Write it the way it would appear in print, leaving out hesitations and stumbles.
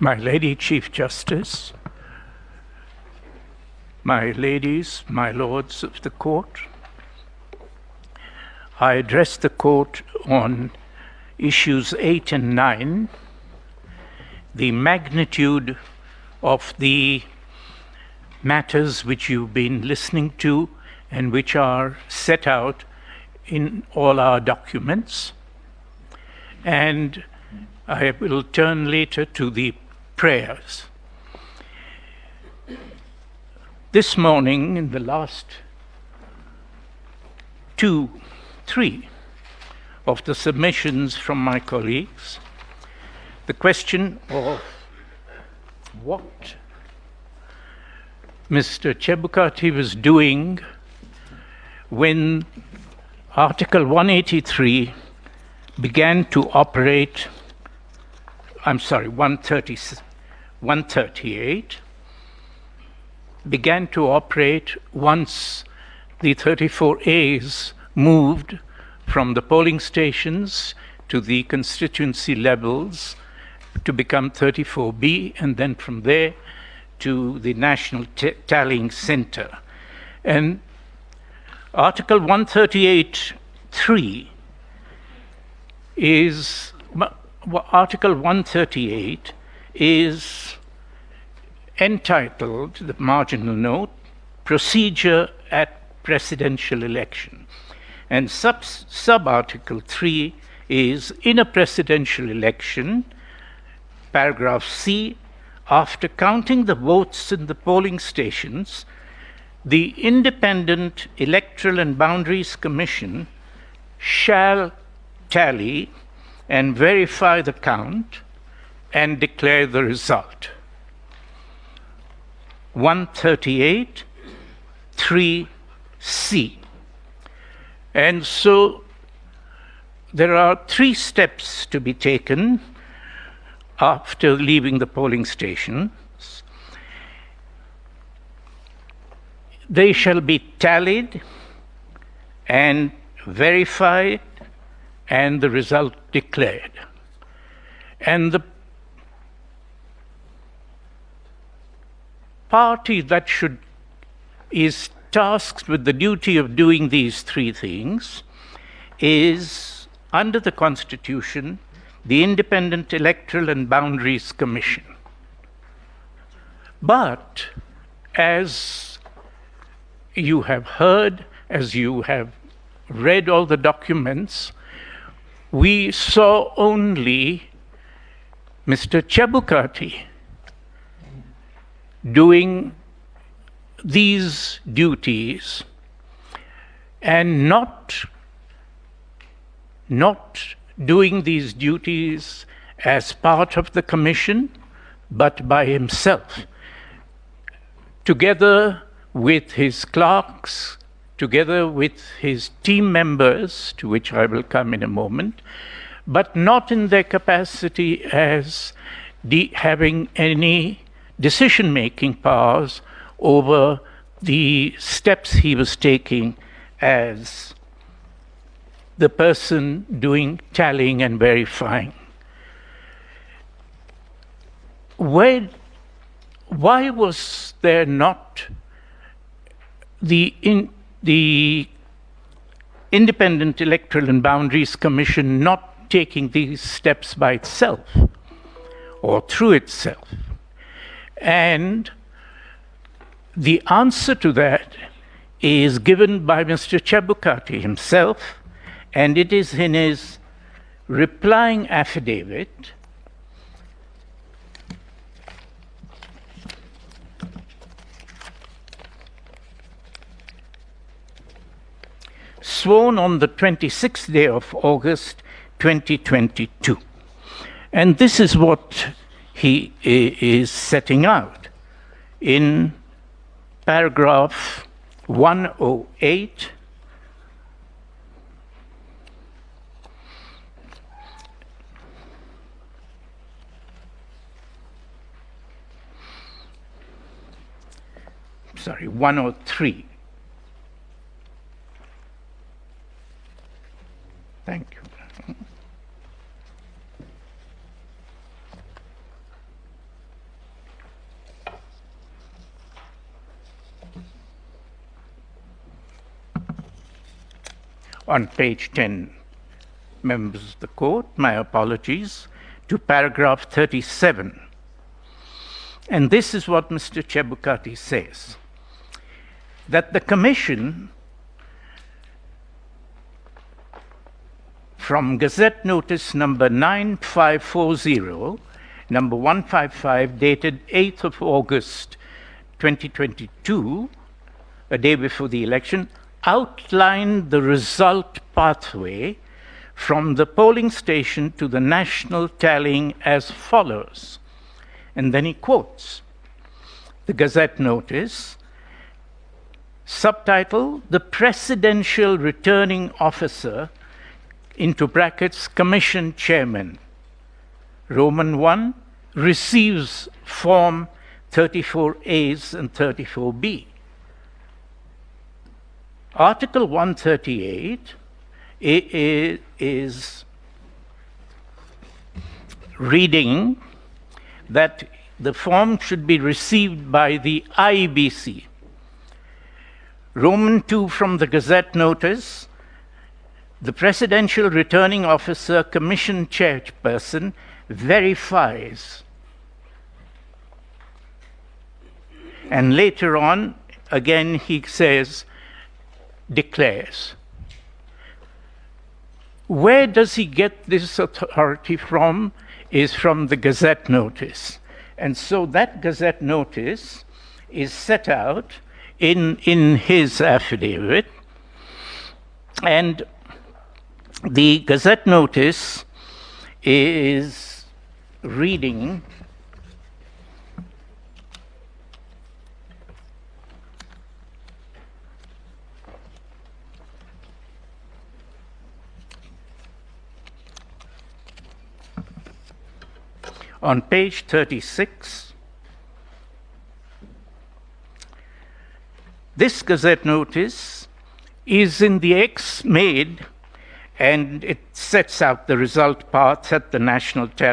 My Lady Chief Justice, my ladies, my lords of the court, I address the court on issues 8 and 9, the magnitude of the matters which you've been listening to and which are set out in all our documents. And I will turn later to the prayers. This morning, in the last 3 of the submissions from my colleagues, the question of what Mr. Chebukati was doing when Article 183 began to operate, 138 began to operate once the 34As moved from the polling stations to the constituency levels to become 34B, and then from there to the National Tallying Center. And Article 138.3 is, Article 138 is entitled, the marginal note, Procedure at Presidential Election. And sub-article 3 is, in a presidential election, paragraph C, after counting the votes in the polling stations, the Independent Electoral and Boundaries Commission shall tally and verify the count and declare the result. 138.3c. And so there are 3 steps to be taken after leaving the polling stations. They shall be tallied and verified and the result declared. And the party that is tasked with the duty of doing these 3 things is, under the Constitution, the Independent Electoral and Boundaries Commission. But as you have heard, as you have read all the documents, we saw only Mr. Chebukati doing these duties and not doing these duties as part of the commission, but by himself, together with his clerks, together with his team members, to which I will come in a moment, but not in their capacity as having any decision-making powers over the steps he was taking as the person doing tallying and verifying. Why was there not the Independent Electoral and Boundaries Commission not taking these steps by itself or through itself? And the answer to that is given by Mr. Chebukati himself, and it is in his replying affidavit, sworn on the 26th day of August 2022. And this is what he is setting out in paragraph 108. Sorry, 103. Thank you. on page 10, members of the court, my apologies, to paragraph 37. And this is what Mr. Chebukati says, that the Commission, from Gazette Notice number 9540, number 155, dated 8th of August 2022, a day before the election, outlined the result pathway from the polling station to the national tallying as follows. And then he quotes the Gazette Notice, subtitle, "The Presidential Returning Officer," into brackets, Commission Chairman, Roman 1, receives Form 34As and 34B. Article 138 is reading that the form should be received by the IBC. Roman 2 from the Gazette Notice, the Presidential Returning Officer, Commission Chairperson, verifies. And later on, again, he says, declares. Where does he get this authority from? Is from the Gazette Notice. And so that Gazette Notice is set out in his affidavit. And the Gazette Notice is reading on page 36. This Gazette Notice is in the X made, and it sets out the result path at the national tally.